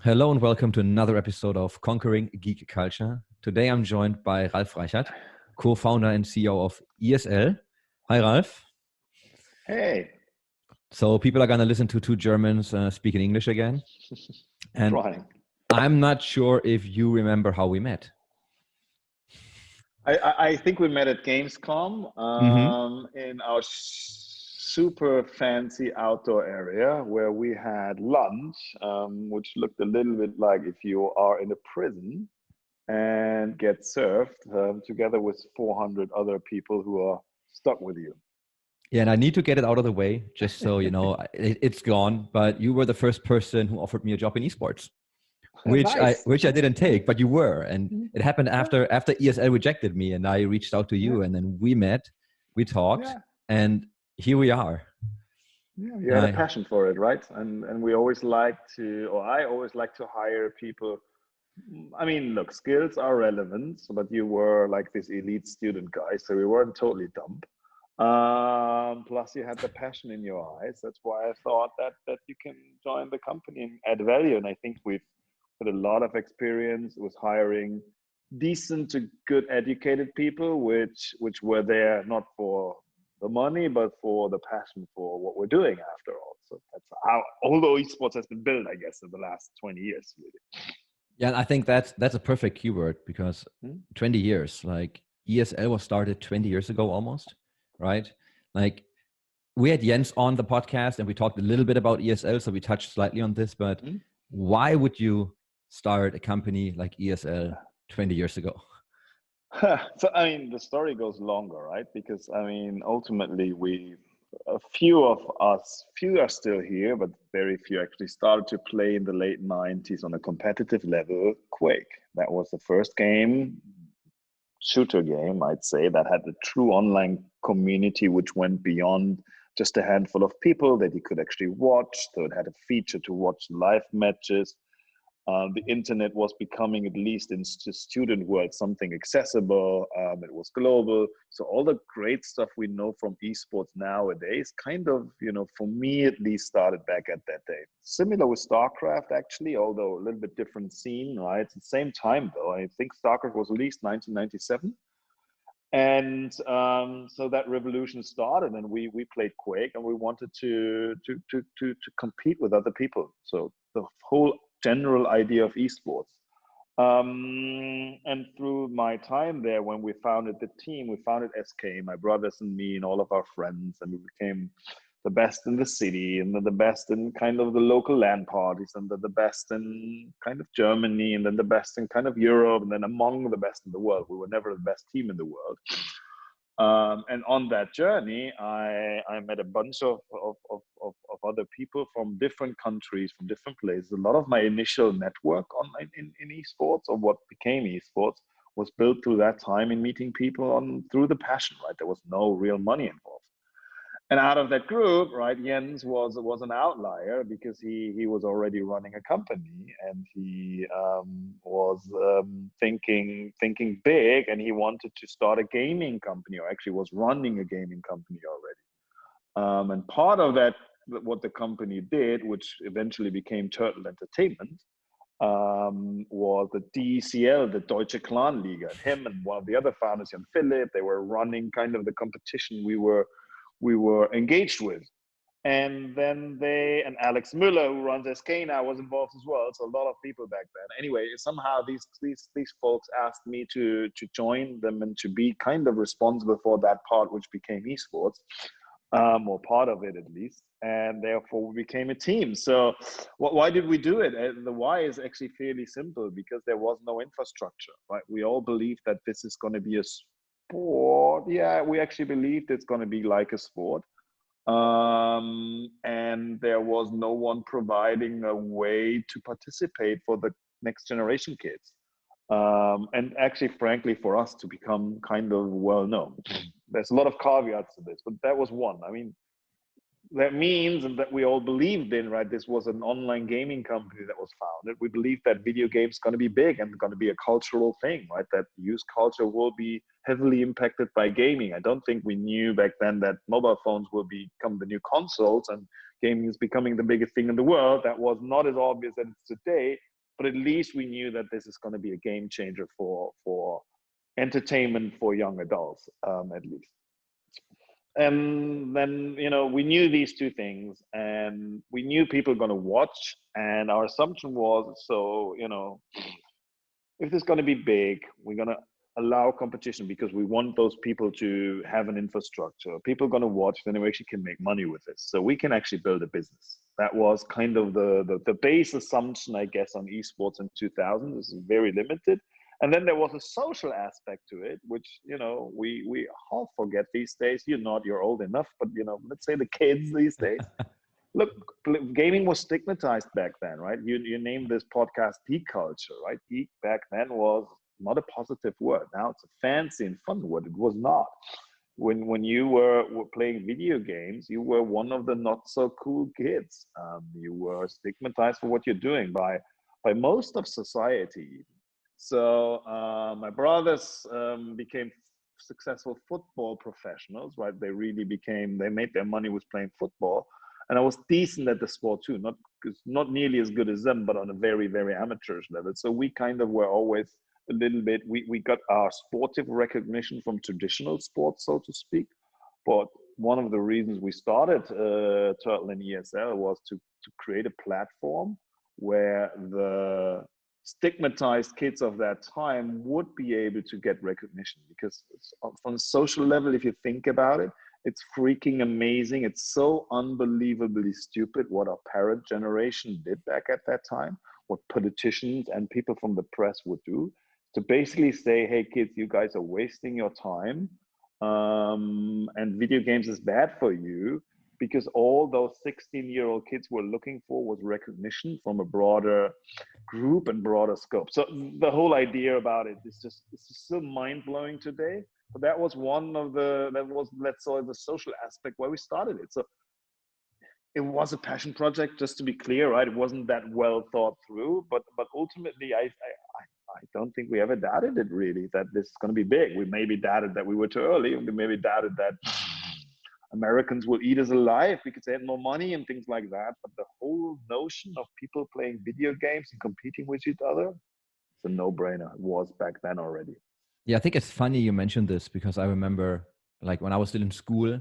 Hello and welcome to another episode of Conquering Geek Culture. Today I'm joined by Ralf Reichert, co-founder and CEO of ESL. Hi, Ralf. Hey. So people are going to listen to two Germans speaking English again. And Trying. I'm not sure if you remember how we met. I think we met at Gamescom in our super fancy outdoor area where we had lunch, which looked a little bit like if you are in a prison and get served together with 400 other people who are stuck with you. Yeah, and I need to get it out of the way just so you know it's gone. But you were the first person who offered me a job in esports. Which I didn't take, but you were, and it happened after ESL rejected me, and I reached out to you, and then we met, we talked, and here we are. Yeah, you had a passion for it, right? And we always like to, or I always like to hire people. I mean, look, skills are relevant, but you were like this elite student guy, so we weren't totally dumb. Plus you had the passion in your eyes. That's why I thought that you can join the company and add value. And I think we've a lot of experience with hiring decent to good educated people, which were there not for the money, but for the passion for what we're doing after all. So that's how, although esports has been built, I guess, in the last 20 years, really. Yeah, I think that's a perfect keyword because 20 years, like ESL was started 20 years ago almost, right? Like we had Jens on the podcast and we talked a little bit about ESL, so we touched slightly on this, but why would you start a company like ESL 20 years ago? So, I mean, the story goes longer, right? Because, I mean, ultimately, a few of us, few are still here, but very few actually started to play in the late 90s on a competitive level, Quake. That was the first shooter game, I'd say, that had a true online community, which went beyond just a handful of people that you could actually watch. So it had a feature to watch live matches. The internet was becoming, at least in the student world, something accessible. It was global. So all the great stuff we know from esports nowadays kind of, for me at least, started back at that day. Similar with StarCraft, actually, although a little bit different scene, right? At the same time, though, I think StarCraft was released 1997. And so that revolution started, and we played Quake, and we wanted to compete with other people. So the whole general idea of esports. And through my time there, when we founded the team, we founded SK, my brothers and me and all of our friends, and we became the best in the city, and then the best in kind of the local LAN parties, and then the best in kind of Germany, and then the best in kind of Europe, and then among the best in the world. We were never the best team in the world. And on that journey, I met a bunch of other people from different countries, from different places. A lot of my initial network online in esports, or what became esports, was built through that time in meeting people through the passion, right? There was no real money involved. And out of that group, right, Jens was an outlier because he was already running a company, and he was thinking big, and he wanted to start a gaming company, or actually was running a gaming company already. And part of that, what the company did, which eventually became Turtle Entertainment, was the DECL, the Deutsche Clan-Liga. And him and one of the other founders, Jan Philipp, they were running kind of the competition we were engaged with. And then and Alex Müller, who runs SK now, was involved as well. So a lot of people back then. Anyway, somehow these folks asked me to join them and to be kind of responsible for that part, which became esports, or part of it at least. And therefore we became a team. So why did we do it? The why is actually fairly simple, because there was no infrastructure, right? We all believed that this is going to be a sport. Yeah, we actually believed it's going to be like a sport. And there was no one providing a way to participate for the next generation kids. And actually, frankly, for us to become kind of well known. There's a lot of caveats to this, but that was one. I mean, that means, and that we all believed in, right? This was an online gaming company that was founded. We believed that video games going to be big and going to be a cultural thing, right? That youth culture will be heavily impacted by gaming. I don't think we knew back then that mobile phones will become the new consoles and gaming is becoming the biggest thing in the world. That was not as obvious as it's today, but at least we knew that this is going to be a game changer for entertainment for young adults, at least. And then, you know, we knew these two things, and we knew people were going to watch, and our assumption was, so, you know, if this is going to be big, we're going to allow competition because we want those people to have an infrastructure. People are going to watch, then we actually can make money with this. So we can actually build a business. That was kind of the base assumption, I guess, on esports in 2000. This is very limited. And then there was a social aspect to it, which, you know, we all forget these days. You're old enough, but, you know, let's say the kids these days. Look, gaming was stigmatized back then, right? You named this podcast geek culture, right? Geek back then was not a positive word. Now it's a fancy and fun word. It was not. When you were playing video games, you were one of the not so cool kids. You were stigmatized for what you're doing by most of society. So my brothers became successful football professionals, right? They made their money with playing football. And I was decent at the sport too, not nearly as good as them, but on a very, very amateurish level. So we kind of were always a little bit, we got our sportive recognition from traditional sports, so to speak. But one of the reasons we started Turtle and ESL was to create a platform where the stigmatized kids of that time would be able to get recognition, because on a social level, if you think about it, it's freaking amazing. It's so unbelievably stupid what our parent generation did back at that time, what politicians and people from the press would do to basically say, hey kids, you guys are wasting your time, and video games is bad for you, because all those 16-year-old kids were looking for was recognition from a broader group and broader scope. So the whole idea about it is it's just so mind-blowing today. But that was let's say, the social aspect why we started it. So it was a passion project, just to be clear, right? It wasn't that well thought through, but ultimately I don't think we ever doubted it really, that this is going to be big. We maybe doubted that we were too early, and we maybe doubted that Americans will eat us alive because they had more money and things like that. But the whole notion of people playing video games and competing with each other, it's a no-brainer. It was back then already. Yeah, I think it's funny you mentioned this, because I remember, like, when I was still in school,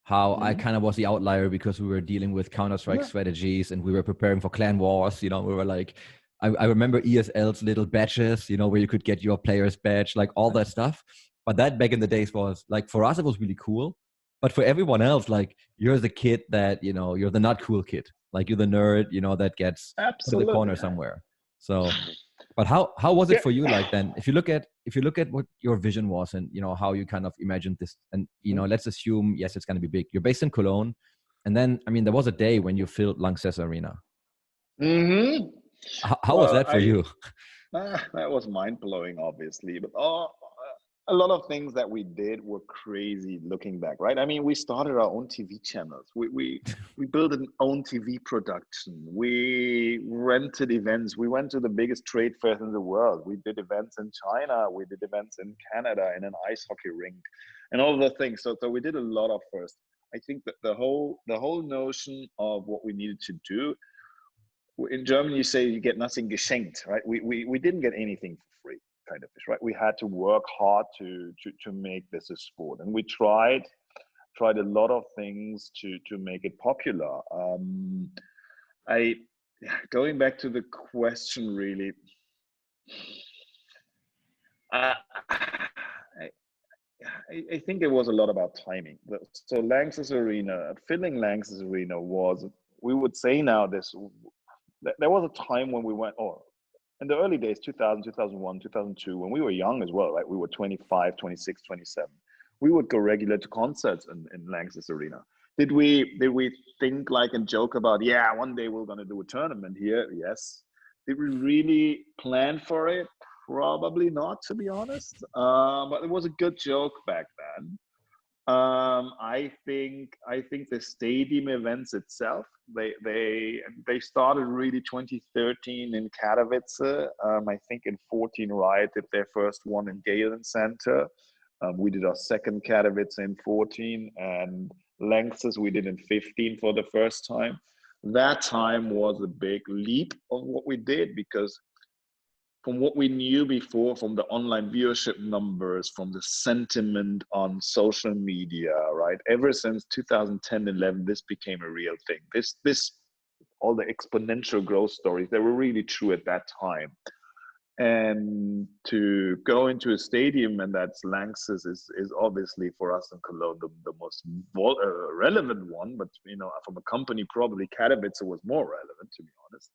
how I kind of was the outlier because we were dealing with Counter-Strike strategies and we were preparing for clan wars. You know, we were like, I remember ESL's little badges, you know, where you could get your player's badge, like all that stuff. But that back in the days was like, for us, it was really cool. But for everyone else, like, you're the kid that, you know, you're the not cool kid. Like, you're the nerd, you know, that gets put in the corner somewhere. So, but how was it for you, like, then? If you look at what your vision was, and, you know, how you kind of imagined this, and, you know, let's assume, yes, it's going to be big. You're based in Cologne. And then, I mean, there was a day when you filled LAXESS Arena. How was that for you? That was mind-blowing, obviously. But a lot of things that we did were crazy looking back, right? I mean, we started our own TV channels. We built an own TV production. We rented events. We went to the biggest trade fairs in the world. We did events in China. We did events in Canada in an ice hockey rink, and all the things. So we did a lot of first. I think that the whole notion of what we needed to do. In German, you say you get nothing geschenkt, right? We didn't get anything for free, kind of, right? We had to work hard to make this a sport, and we tried a lot of things to make it popular. Going back to the question, really, I think it was a lot about timing. So LAXESS Arena, filling LAXESS Arena was, we would say now this. There was a time when we went, in the early days, 2000, 2001, 2002, when we were young as well, right? We were 25, 26, 27. We would go regular to concerts in LAXESS Arena. Did we think like and joke about, yeah, one day we're going to do a tournament here? Yes. Did we really plan for it? Probably not, to be honest. But it was a good joke back then. I think the stadium events itself, they started really 2013 in Katowice. I think in 14 Riot did their first one in Galen Center. We did our second Katowice in 14, and LAXESS we did in 15 for the first time. That time was a big leap of what we did, because from what we knew before, from the online viewership numbers, from the sentiment on social media, right? Ever since 2010, 11, this became a real thing. All the exponential growth stories, they were really true at that time. And to go into a stadium, and that's LAXESS, is obviously for us in Cologne the most relevant one. But from a company, probably Katowice was more relevant, to be honest.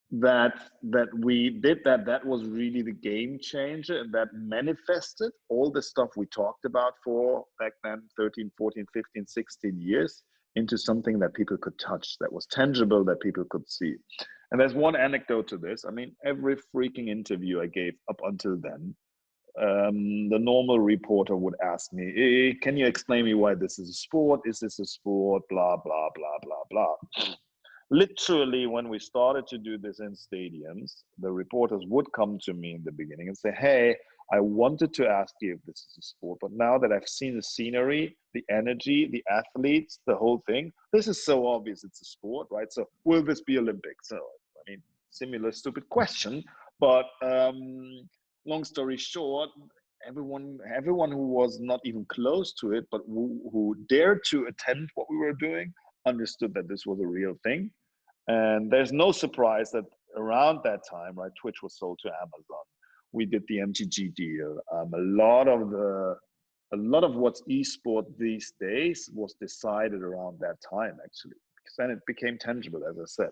That we did that was really the game changer, and that manifested all the stuff we talked about for back then 13, 14, 15, 16 years into something that people could touch, that was tangible, that people could see. And there's one anecdote to this. I mean, every freaking interview I gave up until then, the normal reporter would ask me, can you explain me why this is a sport? Is this a sport? Blah, blah, blah, blah, blah. Literally, when we started to do this in stadiums, the reporters would come to me in the beginning and say, hey, I wanted to ask you if this is a sport, but now that I've seen the scenery, the energy, the athletes, the whole thing, this is so obvious it's a sport, right? So will this be Olympic? So, I mean, similar stupid question, but long story short, everyone who was not even close to it, but who dared to attend what we were doing, understood that this was a real thing. And there's no surprise that around that time, right, Twitch was sold to Amazon. We did the MTG deal. A lot of what's esport these days was decided around that time, actually, because then it became tangible, as I said.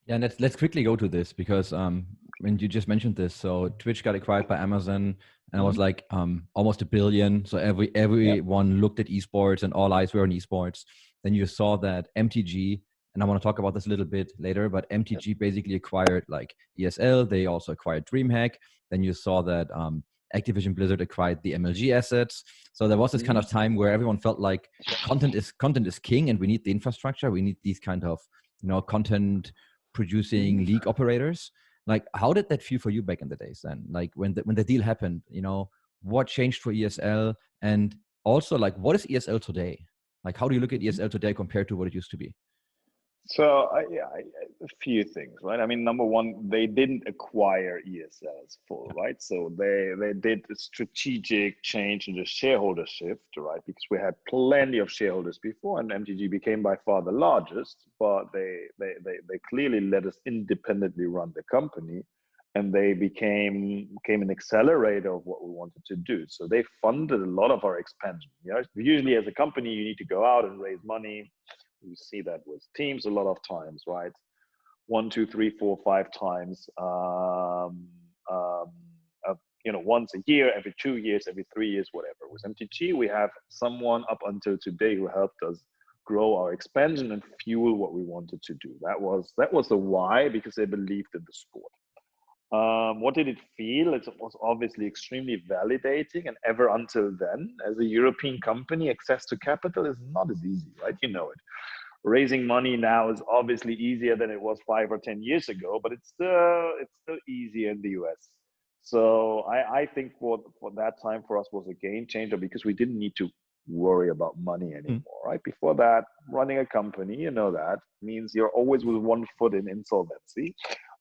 Yeah, and let's quickly go to this, because when you just mentioned this, so Twitch got acquired by Amazon, and it was like almost $1 billion. So everyone looked at esports, and all eyes were on esports. Then you saw that MTG, and I want to talk about this a little bit later, but MTG basically acquired like ESL. They also acquired DreamHack. Then you saw that Activision Blizzard acquired the MLG assets. So there was this kind of time where everyone felt like content is king, and we need the infrastructure. We need these kind of content producing league operators. Like, how did that feel for you back in the days then? Like when the deal happened, what changed for ESL, and also like what is ESL today? Like, how do you look at ESL today compared to what it used to be? So a few things, right? I mean, number one, they didn't acquire ESL as full, right? So they did a strategic change in the shareholder shift, right? Because we had plenty of shareholders before, and MTG became by far the largest, but they clearly let us independently run the company, and they became an accelerator of what we wanted to do. So they funded a lot of our expansion. Usually as a company, you need to go out and raise money. You see that with teams a lot of times, right? 1, 2, 3, 4, 5 times. Once a year, every 2 years, every 3 years, whatever. With MTG, we have someone up until today who helped us grow our expansion and fuel what we wanted to do. That was the why, because they believed in the sport. What did it feel? It was obviously extremely validating, and ever until then, as a European company, access to capital is not as easy, right? You know it. Raising money now is obviously easier than it was 5 or 10 years ago, but it's still easier in the US. So I think for that time for us was a game changer, because we didn't need to worry about money anymore, right? Before that, running a company, that means you're always with one foot in insolvency,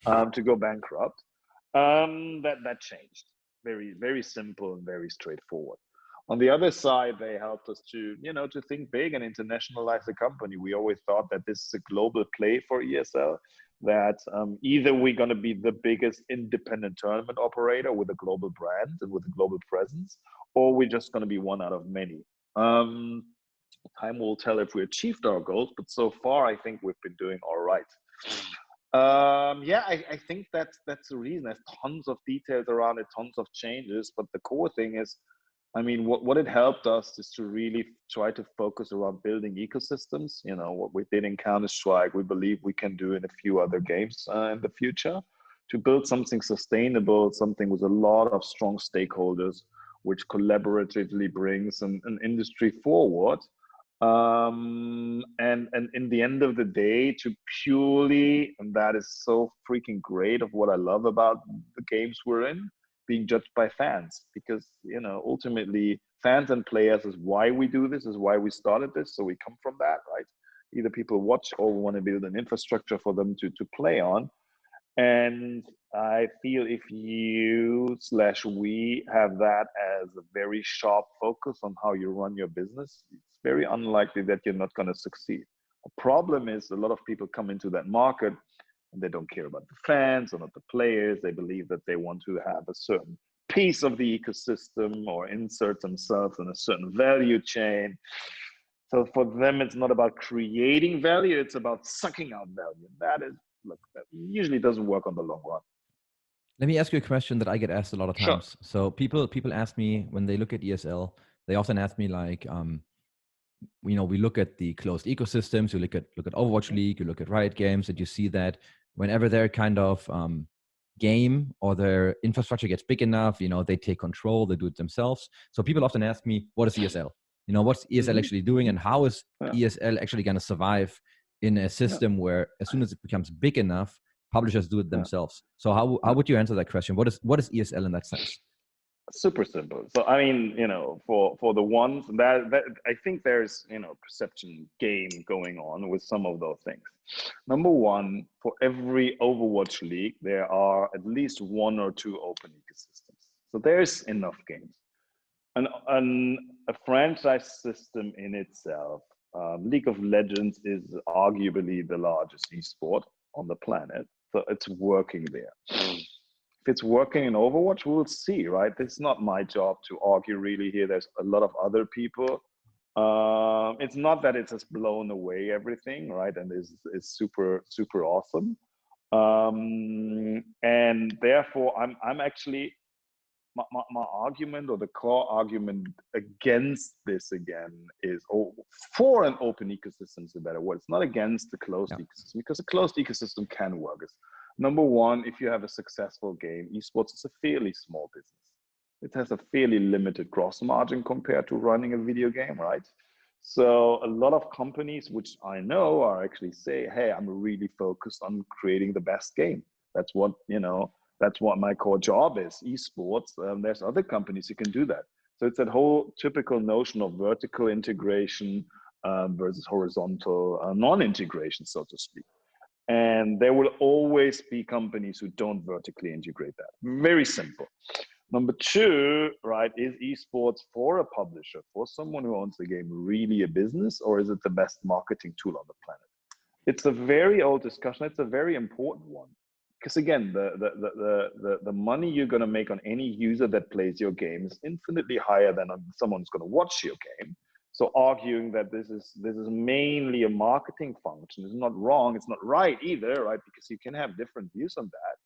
to go bankrupt. That changed. Very, very simple and very straightforward. On the other side, they helped us to think big and internationalize the company. We always thought that this is a global play for ESL, that either we're going to be the biggest independent tournament operator with a global brand and with a global presence, or we're just going to be one out of many. Time will tell if we achieved our goals, but so far I think we've been doing all right. I think that's the reason. There's tons of details around it, tons of changes, but the core thing is, I mean, what it helped us is to really try to focus around building ecosystems. What we did in Counter-Strike, we believe we can do in a few other games in the future, to build something sustainable, something with a lot of strong stakeholders, which collaboratively brings an industry forward. And in the end of the day, to purely, and that is so freaking great of what I love about the games we're in, being judged by fans, because ultimately fans and players is why we do this, is why we started this. So we come from that, right? Either people watch or we want to build an infrastructure for them to play on. And I feel if you/we have that as a very sharp focus on how you run your business, it's very unlikely that you're not going to succeed. The problem is a lot of people come into that market and they don't care about the fans or not the players. They believe that they want to have a certain piece of the ecosystem or insert themselves in a certain value chain. So for them, it's not about creating value, it's about sucking out value. That usually doesn't work on the long run. Let me ask you a question that I get asked a lot of times. Sure. So people ask me when they look at ESL, they often ask me like, we look at the closed ecosystems, you look at Overwatch League, you look at Riot Games, and you see that whenever their kind of game or their infrastructure gets big enough, they take control, they do it themselves. So people often ask me, what is ESL? What's ESL actually doing, and how is ESL actually going to survive in a system where as soon as it becomes big enough, publishers do it themselves? So how would you answer that question? What is ESL in that sense? Super simple. So I mean, for the ones that I think there's perception game going on with some of those things. Number one, for every Overwatch League, there are at least 1 or 2 open ecosystems. So there's enough games. A franchise system in itself, League of Legends is arguably the largest esport on the planet. So it's working there. If it's working in Overwatch, we'll see, right? It's not my job to argue really here. There's a lot of other people. It's not that it's just blown away everything, right? And is super, super awesome. And therefore, I'm actually, my argument, or the core argument against this again is, for an open ecosystem is a better word. It's not against the closed ecosystem, because a closed ecosystem can work. Number one, if you have a successful game, esports is a fairly small business. It has a fairly limited gross margin compared to running a video game, right? So a lot of companies, which I know, are actually say, hey, I'm really focused on creating the best game. That's what, that's what my core job is, esports. There's other companies who can do that. So it's that whole typical notion of vertical integration versus horizontal non-integration, so to speak. And there will always be companies who don't vertically integrate that. Very simple. Number two, right, is esports for a publisher, for someone who owns the game, really a business, or is it the best marketing tool on the planet? It's a very old discussion. It's a very important one. Because again, the money you're going to make on any user that plays your game is infinitely higher than on someone who's going to watch your game. So arguing that this is mainly a marketing function is not wrong. It's not right either, right? Because you can have different views on that.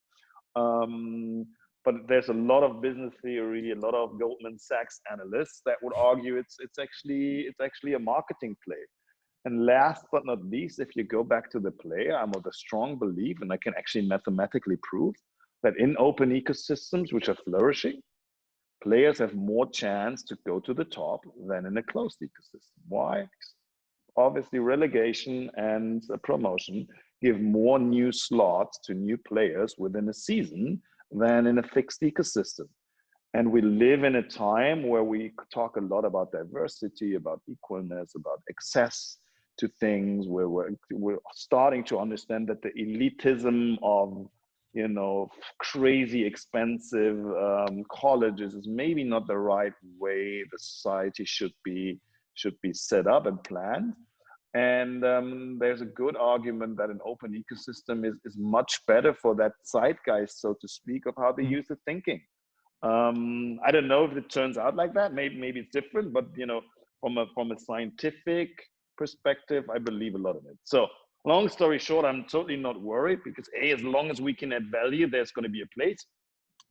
But there's a lot of business theory, a lot of Goldman Sachs analysts that would argue it's actually a marketing play. And last but not least, if you go back to the player, I'm of the strong belief, and I can actually mathematically prove, that in open ecosystems which are flourishing, players have more chance to go to the top than in a closed ecosystem. Why? Obviously, relegation and promotion give more new slots to new players within a season than in a fixed ecosystem. And we live in a time where we talk a lot about diversity, about equalness, about access to things, where we're starting to understand that the elitism of crazy expensive colleges is maybe not the right way the society should be set up and planned. And there's a good argument that an open ecosystem is much better for that zeitgeist, so to speak, of how the youth are thinking. I don't know if it turns out like that. Maybe it's different, but from a scientific perspective, I believe a lot of it. So long story short, I'm totally not worried, because as long as we can add value, there's going to be a place.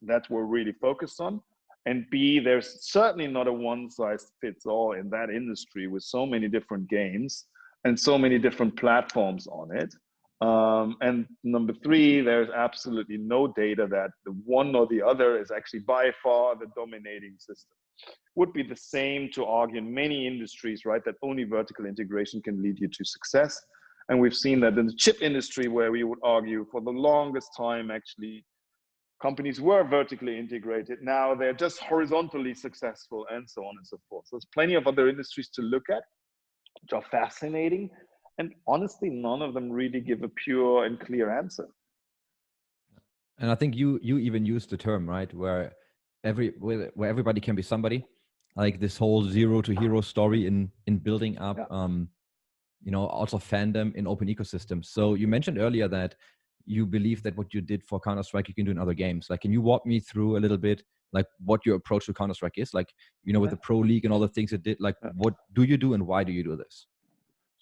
That's what we're really focused on. And B, there's certainly not a one size fits all in that industry with so many different games and so many different platforms on it. And number three, there's absolutely no data that the one or the other is actually by far the dominating system. would be the same to argue in many industries, right, that only vertical integration can lead you to success. And we've seen that in the chip industry, where we would argue for the longest time, actually, companies were vertically integrated. Now they're just horizontally successful, and so on and so forth. So there's plenty of other industries to look at, which are fascinating. And honestly, none of them really give a pure and clear answer. And I think you even used the term, right, where everybody can be somebody, like this whole zero to hero story in building up, you know, also fandom in open ecosystems. So you mentioned earlier that you believe that what you did for Counter-Strike, you can do in other games. Like, can you walk me through a little bit, like what your approach to Counter-Strike is? Like, you know, with the Pro League and all the things it did, like what do you do and why do you do this?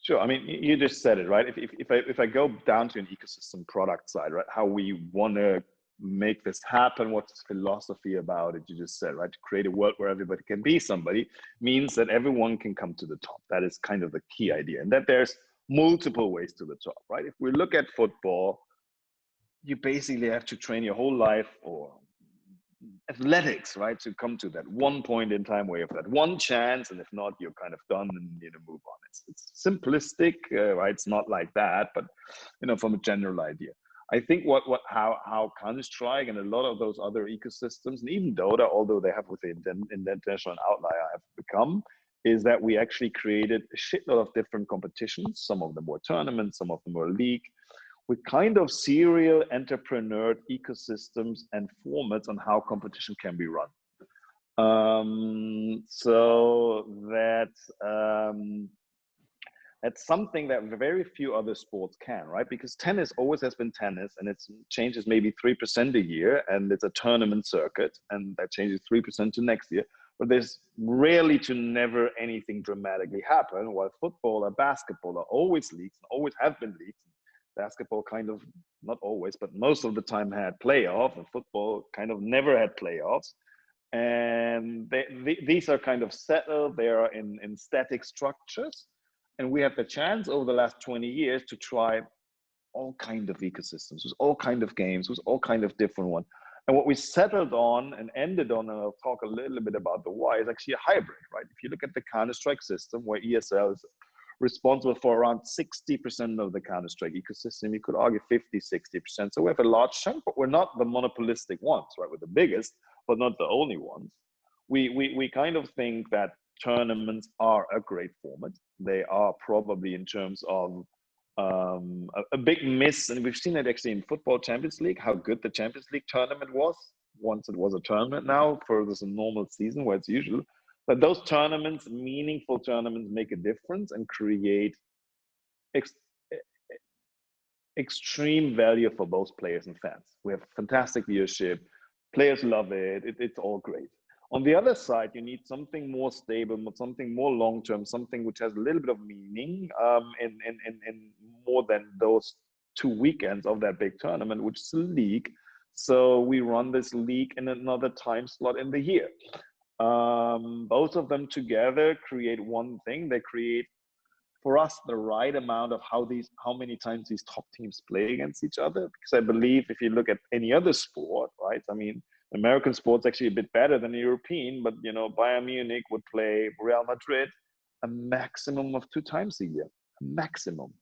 Sure. I mean, you just said it, right? If I go down to an ecosystem product side, right, how we want to make this happen, what's philosophy about it, you just said, right? To create a world where everybody can be somebody means that everyone can come to the top. That is kind of the key idea, and that there's multiple ways to the top, right? If we look at football, you basically have to train your whole life, or athletics, right, to come to that one point in time where you have that one chance, and if not, you're kind of done and you know, move on. It's simplistic, right? It's not like that, but you know, from a general idea. I think how Counter-Strike and a lot of those other ecosystems, and even Dota, although they have with the international outlier have become, is that we actually created a shitload of different competitions. Some of them were tournaments, some of them were league, with kind of serial entrepreneur ecosystems and formats on how competition can be run. So that's something that very few other sports can, right? Because tennis always has been tennis, and it changes maybe 3% a year, and it's a tournament circuit, and that changes 3% to next year. But there's rarely to never anything dramatically happen, while football or basketball are always leagues, and always have been leagues. Basketball kind of, not always, but most of the time had playoffs, and football kind of never had playoffs. And these are kind of settled, they are in static structures. And we had the chance over the last 20 years to try all kind of ecosystems, with all kind of games, with all kind of different ones. And what we settled on and ended on, and I'll talk a little bit about the why, is actually a hybrid, right? If you look at the Counter-Strike system, where ESL is responsible for around 60% of the Counter-Strike ecosystem, you could argue 50, 60%. So we have a large chunk, but we're not the monopolistic ones, right? We're the biggest, but not the only ones. We kind of think that tournaments are a great format. They are probably, in terms of a big miss, and we've seen it actually in football Champions League, how good the Champions League tournament was once it was a tournament. Now for this normal season where it's usual, but those tournaments, meaningful tournaments, make a difference and create extreme value for both players and fans. We have fantastic viewership, players love it, it's all great. On the other side, you need something more stable, something more long-term, something which has a little bit of meaning in more than those 2 weekends of that big tournament, which is a league. So we run this league in another time slot in the year. Both of them together create one thing. They create, for us, the right amount of how many times these top teams play against each other. Because I believe if you look at any other sport, right? I mean, American sport's actually a bit better than the European, but you know, Bayern Munich would play Real Madrid a maximum of 2 times a year, a maximum,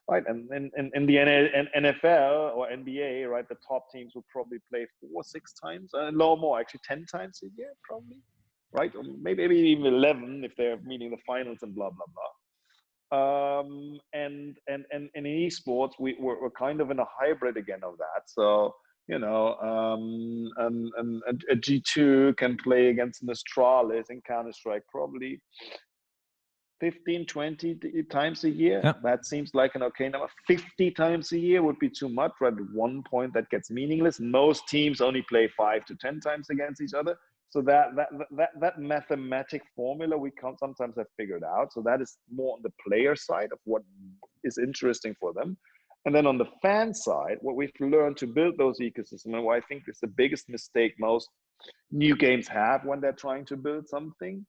right? And in the NFL or NBA, right, the top teams would probably play 4, 6 times, a lot more, actually 10 times a year, probably, right? Or maybe even 11 if they're meeting the finals and blah blah blah. And in esports, we're kind of in a hybrid again of that. So you know, a G2 can play against an Astralis in Counter-Strike probably 15, 20 times a year. Yeah. That seems like an okay number. 50 times a year would be too much, right? At one point that gets meaningless. Most teams only play 5 to 10 times against each other. So that mathematic formula we can't sometimes have figured out. So that is more on the player side of what is interesting for them. And then on the fan side, what we've learned to build those ecosystems, and what I think is the biggest mistake most new games have when they're trying to build something,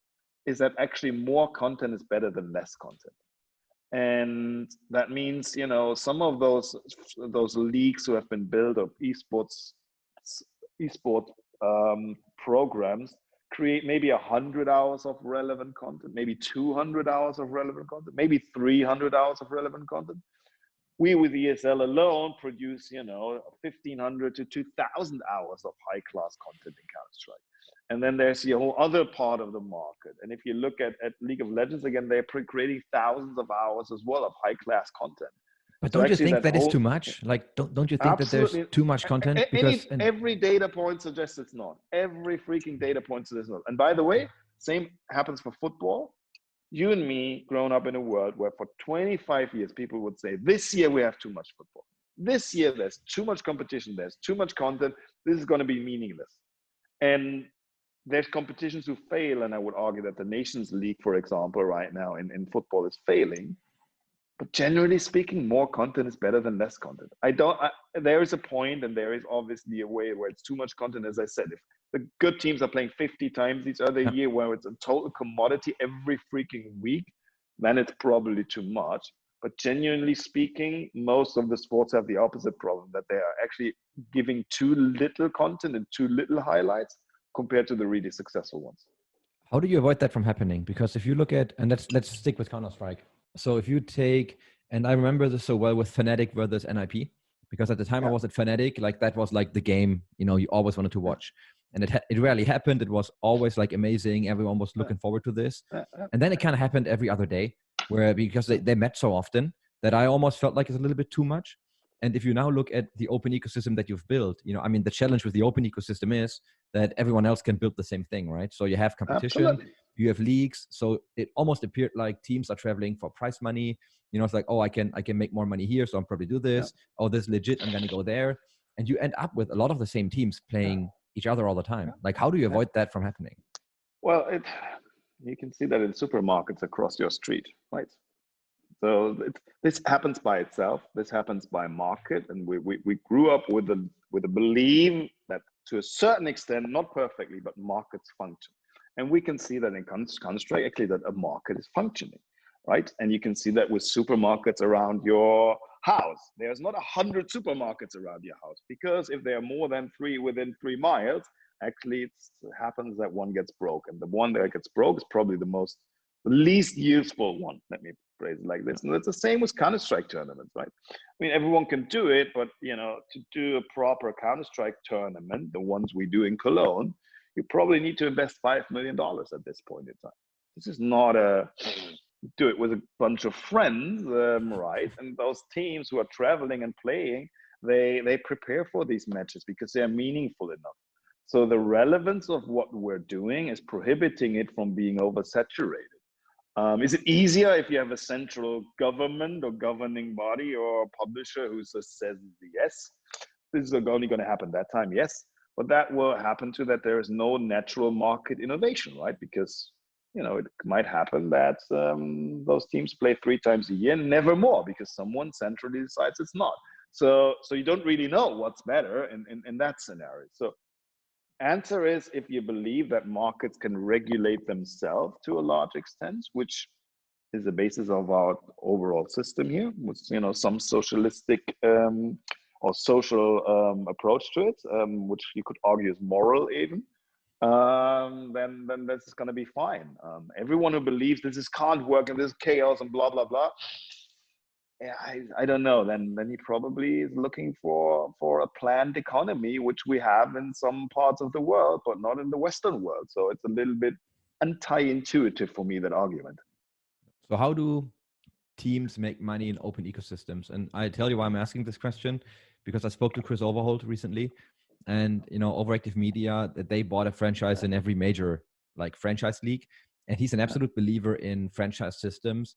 is that actually more content is better than less content. And that means, you know, some of those leagues who have been built, or esports programs, create maybe 100 hours of relevant content, maybe 200 hours of relevant content, maybe 300 hours of relevant content. We with ESL alone produce, 1,500 to 2,000 hours of high-class content in Counter-Strike. And then there's the whole other part of the market. And if you look at League of Legends, again, they're creating thousands of hours as well of high-class content. But don't you think that is too much? Like, don't you think that there's too much content? Because every data point suggests it's not. Every freaking data point suggests it's not. And by the way, same happens for football. You and me grown up in a world where for 25 years, people would say, this year we have too much football. This year there's too much competition. There's too much content. This is going to be meaningless. And there's competitions who fail. And I would argue that the Nations League, for example, right now in football is failing. But generally speaking, more content is better than less content. There is a point, and there is obviously a way where it's too much content. As I said, if the good teams are playing 50 times each other a year, where it's a total commodity every freaking week, then it's probably too much. But genuinely speaking, most of the sports have the opposite problem, that they are actually giving too little content and too little highlights compared to the really successful ones. How do you avoid that from happening? Because if you look at, and let's stick with Counter-Strike. So if you take, and I remember this so well with Fnatic versus NIP, because at the time I was at Fnatic, like that was like the game, you always wanted to watch. And it rarely happened. It was always like amazing. Everyone was looking forward to this. And then it kind of happened every other day, because they met so often that I almost felt like it's a little bit too much. And if you now look at the open ecosystem that you've built, the challenge with the open ecosystem is that everyone else can build the same thing, right? So you have competition, Absolutely. You have leagues. So it almost appeared like teams are traveling for prize money. It's like, oh, I can make more money here, so I'll probably do this. Yeah. Oh, this is legit, I'm going to go there. And you end up with a lot of the same teams playing each other all the time. Like, how do you avoid that from happening? Well, you can see that in supermarkets across your street, right? So this happens by itself. This happens by market, and we grew up with a belief that to a certain extent, not perfectly, but markets function. And we can see that in Counter-Strike, actually, that a market is functioning, right? And you can see that with supermarkets around your house. There's not 100 supermarkets around your house, because if there are more than 3 within 3 miles, actually it happens that one gets broke. And the one that gets broke is probably the least useful one. Let me phrase it like this. And it's the same with Counter-Strike tournaments, right? I mean, everyone can do it, but to do a proper Counter-Strike tournament, the ones we do in Cologne, you probably need to invest $5 million at this point in time. This is not do it with a bunch of friends, right? And those teams who are traveling and playing, they prepare for these matches because they are meaningful enough. So the relevance of what we're doing is prohibiting it from being oversaturated. Is it easier if you have a central government or governing body or publisher who just says yes? This is only going to happen that time, yes. But that will happen to that there is no natural market innovation, right? Because it might happen that those teams play 3 times a year, never more, because someone centrally decides it's not. So you don't really know what's better in that scenario. So answer is, if you believe that markets can regulate themselves to a large extent, which is the basis of our overall system here, with some socialistic or social approach to it, which you could argue is moral even, then this is going to be fine. Everyone who believes this can't work and this is chaos and blah blah blah, I don't know. Then he probably is looking for a planned economy, which we have in some parts of the world, but not in the Western world. So it's a little bit anti-intuitive for me, that argument. So how do teams make money in open ecosystems? And I tell you why I'm asking this question, because I spoke to Chris Overholt recently, and Overactive Media, that they bought a franchise in every major franchise league, and he's an absolute believer in franchise systems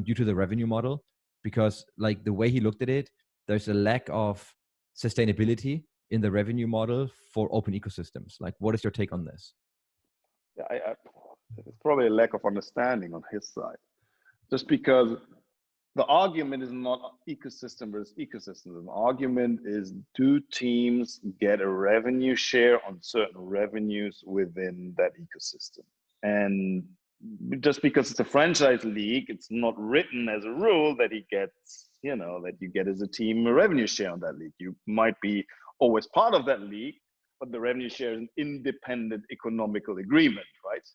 due to the revenue model. Because the way he looked at it, there's a lack of sustainability in the revenue model for open ecosystems. What is your take on this? Yeah, it's probably a lack of understanding on his side. Just because the argument is not ecosystem versus ecosystem. The argument is, do teams get a revenue share on certain revenues within that ecosystem? And just because it's a franchise league, it's not written as a rule that he gets, that you get as a team a revenue share on that league. You might be always part of that league, but the revenue share is an independent economical agreement, right?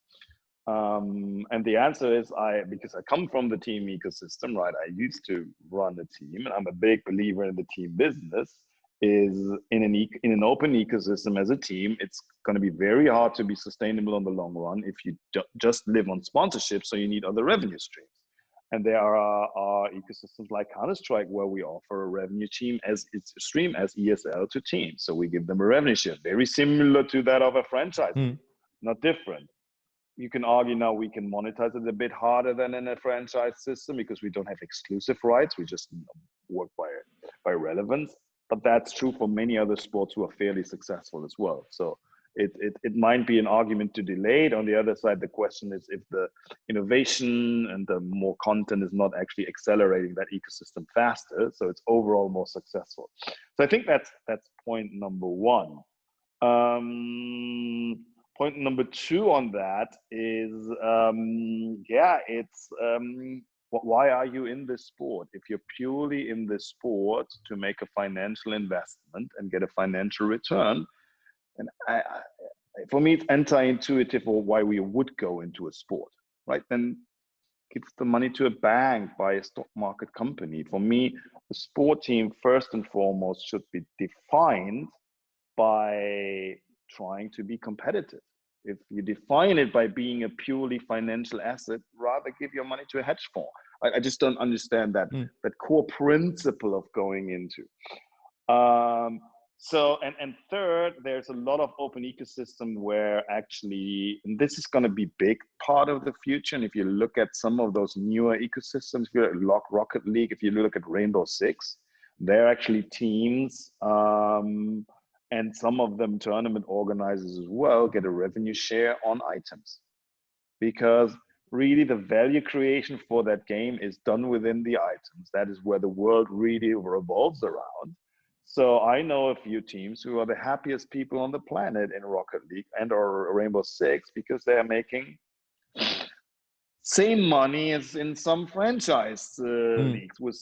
And the answer is because I come from the team ecosystem, right? I used to run a team, and I'm a big believer in the team business. Is in an open ecosystem as a team, it's going to be very hard to be sustainable on the long run if you just live on sponsorship. So you need other revenue streams. And there are ecosystems like Counter-Strike where we offer a revenue stream as ESL to teams. So we give them a revenue share, very similar to that of a franchise, not different. You can argue now we can monetize it a bit harder than in a franchise system because we don't have exclusive rights. We just work by relevance. But that's true for many other sports who are fairly successful as well. So it might be an argument to delay it. On the other side, the question is if the innovation and the more content is not actually accelerating that ecosystem faster, so it's overall more successful. So I think that's point number one. Point number two on that is, why are you in this sport? If you're purely in this sport to make a financial investment and get a financial return, and for me, it's anti-intuitive or why we would go into a sport, right? Then give the money to a bank, buy a stock market company. For me, the sport team, first and foremost, should be defined by trying to be competitive. If you define it by being a purely financial asset, rather give your money to a hedge fund. I just don't understand that core principle of going into. So, and third, there's a lot of open ecosystem where actually, and this is going to be big part of the future. And if you look at some of those newer ecosystems, if you look at Rocket League, if you look at Rainbow Six, they're actually teams, and some of them tournament organizers as well get a revenue share on items, because really the value creation for that game is done within the items. That is where the world really revolves around. So I know a few teams who are the happiest people on the planet in Rocket League and or Rainbow Six because they are making same money as in some franchise leagues with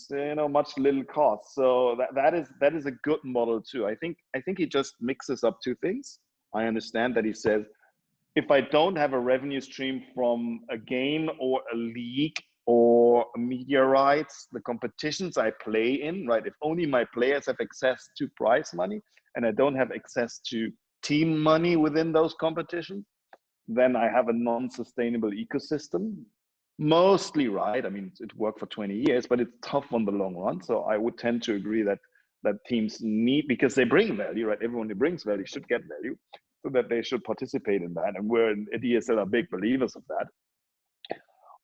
much little cost. So that is a good model too. I think he just mixes up two things. I understand that he says, if I don't have a revenue stream from a game or a league or media rights, the competitions I play in, right? If only my players have access to prize money and I don't have access to team money within those competitions, then I have a non-sustainable ecosystem. Mostly right. I mean, it worked for 20 years, but it's tough on the long run. So I would tend to agree that teams need, because they bring value, right? Everyone who brings value should get value, so that they should participate in that. And we're at ESL are big believers of that.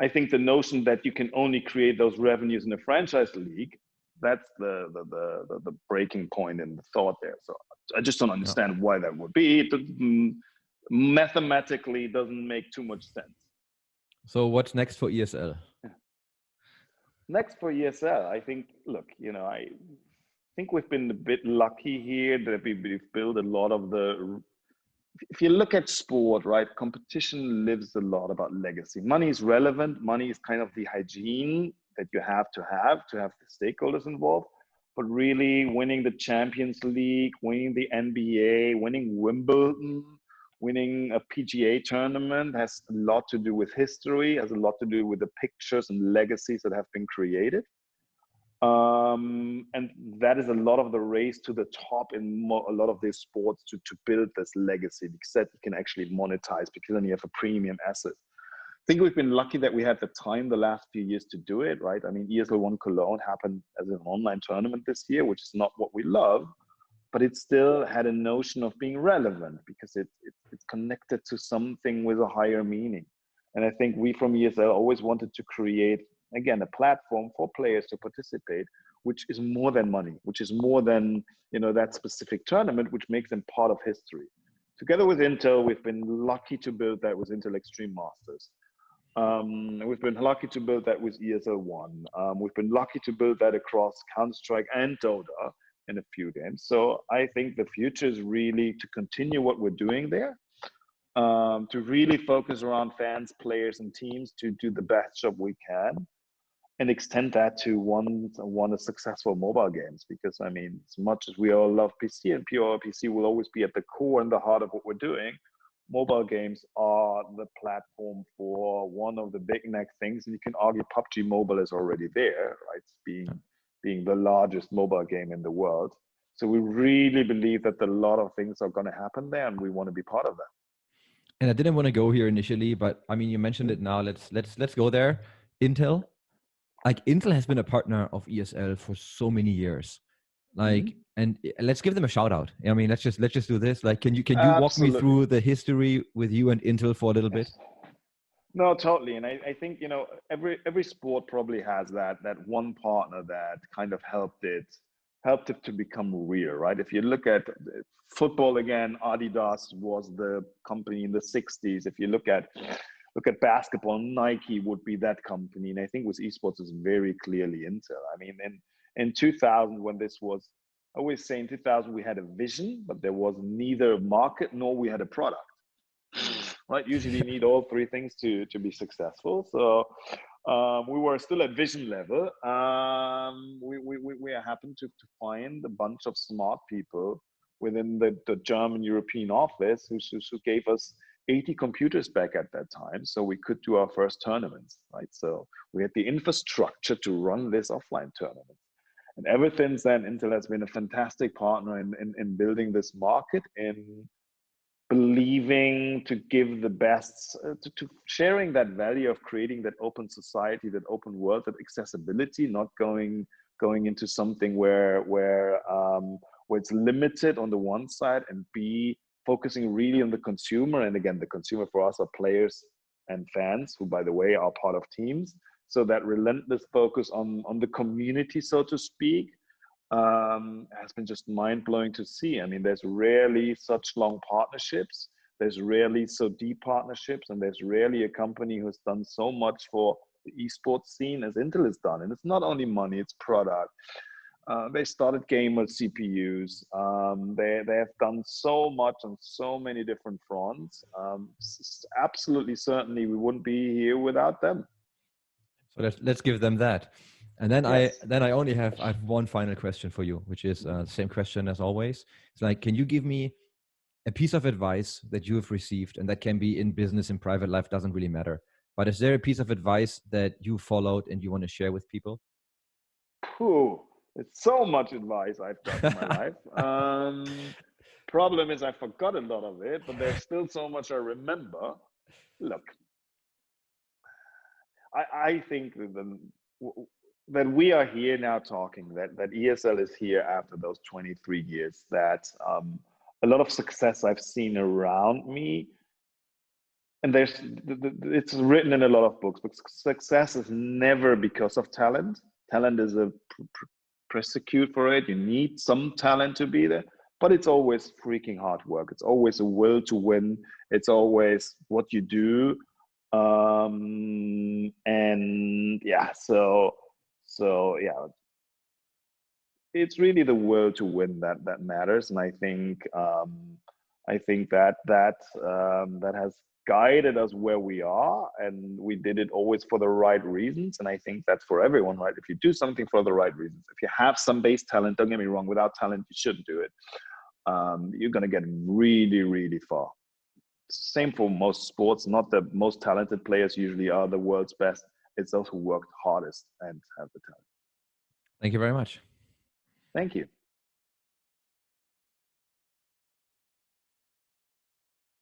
I think the notion that you can only create those revenues in a franchise league, that's the breaking point in the thought there. So I just don't understand why that would be. It mathematically doesn't make too much sense. So what's next for ESL? Next for ESL, I think, look, I think we've been a bit lucky here that we've built a lot of if you look at sport, right, competition lives a lot about legacy. Money is relevant. Money is kind of the hygiene that you have to have the stakeholders involved. But really winning the Champions League, winning the NBA, winning Wimbledon, winning a PGA tournament has a lot to do with history, has a lot to do with the pictures and legacies that have been created. And that is a lot of the race to the top in a lot of these sports to build this legacy, because that you can actually monetize, because then you have a premium asset. I think we've been lucky that we had the time the last few years to do it, right? I mean, ESL 1 Cologne happened as an online tournament this year, which is not what we love, but it still had a notion of being relevant because it's connected to something with a higher meaning. And I think we from ESL always wanted to create, again, a platform for players to participate, which is more than money, which is more than that specific tournament, which makes them part of history. Together with Intel, we've been lucky to build that with Intel Extreme Masters. We've been lucky to build that with ESL 1. We've been lucky to build that across Counter-Strike and Dota in a few games. So I think the future is really to continue what we're doing there, to really focus around fans, players, and teams to do the best job we can. extend that to one of successful mobile games. Because I mean, as much as we all love PC and pure PC will always be at the core and the heart of what we're doing, mobile games are the platform for one of the big next things. And you can argue PUBG Mobile is already there, right? Being the largest mobile game in the world. So we really believe that a lot of things are going to happen there, and we want to be part of that. And I didn't want to go here initially, but I mean, you mentioned it now. Let's go there. Intel. Like Intel has been a partner of ESL for so many years. Like, and let's give them a shout out. I mean, let's just do this. Like, can you walk me through the history with you and Intel for a little bit? No, totally. And I think, you know, every sport probably has that one partner that kind of helped it to become real, right? If you look at football again, Adidas was the company in the 60s. If you look at basketball, Nike would be that company. And I think with esports is very clearly Intel. I mean, in 2000, when this was, I always say in 2000, we had a vision, but there was neither a market nor we had a product. Right? Usually you need all three things to be successful. So we were still at vision level. We happened to find a bunch of smart people within the German European office who gave us 80 computers back at that time, so we could do our first tournaments, right? So we had the infrastructure to run this offline tournament. And ever since then, Intel has been a fantastic partner in building this market, in believing to give the best, to sharing that value of creating that open society, that open world, that accessibility, not going into something where it's limited on the one side, and B, focusing really on the consumer. And again, the consumer for us are players and fans, who, by the way, are part of teams. So that relentless focus on the community, so to speak, has been just mind-blowing to see. I mean, there's rarely such long partnerships. There's rarely so deep partnerships. And there's rarely a company who's done so much for the esports scene as Intel has done. And it's not only money, it's product. They started gamer CPUs. They have done so much on so many different fronts. Absolutely, certainly, we wouldn't be here without them. So let's give them that. And then yes. I only have one final question for you, which is the same question as always. It's like, can you give me a piece of advice that you have received, and that can be in business, in private life, doesn't really matter. But is there a piece of advice that you followed and you want to share with people? It's so much advice I've got in my life. Problem is I forgot a lot of it, but there's still so much I remember. Look, I think that we are here now talking, that ESL is here after those 23 years, that a lot of success I've seen around me, and it's written in a lot of books, but success is never because of talent. Talent is a prosecute for it. You need some talent to be there, but it's always freaking hard work. It's always a will to win. It's always what you do. And yeah, so yeah, it's really the will to win that matters. And I think that has guided us where we are, and we did it always for the right reasons. And I think that's for everyone, right? If you do something for the right reasons, if you have some base talent, don't get me wrong, without talent you shouldn't do it. You're going to get really, really far. Same for most sports. Not the most talented players usually are the world's best. It's those who worked hardest and have the talent. Thank you very much. Thank you.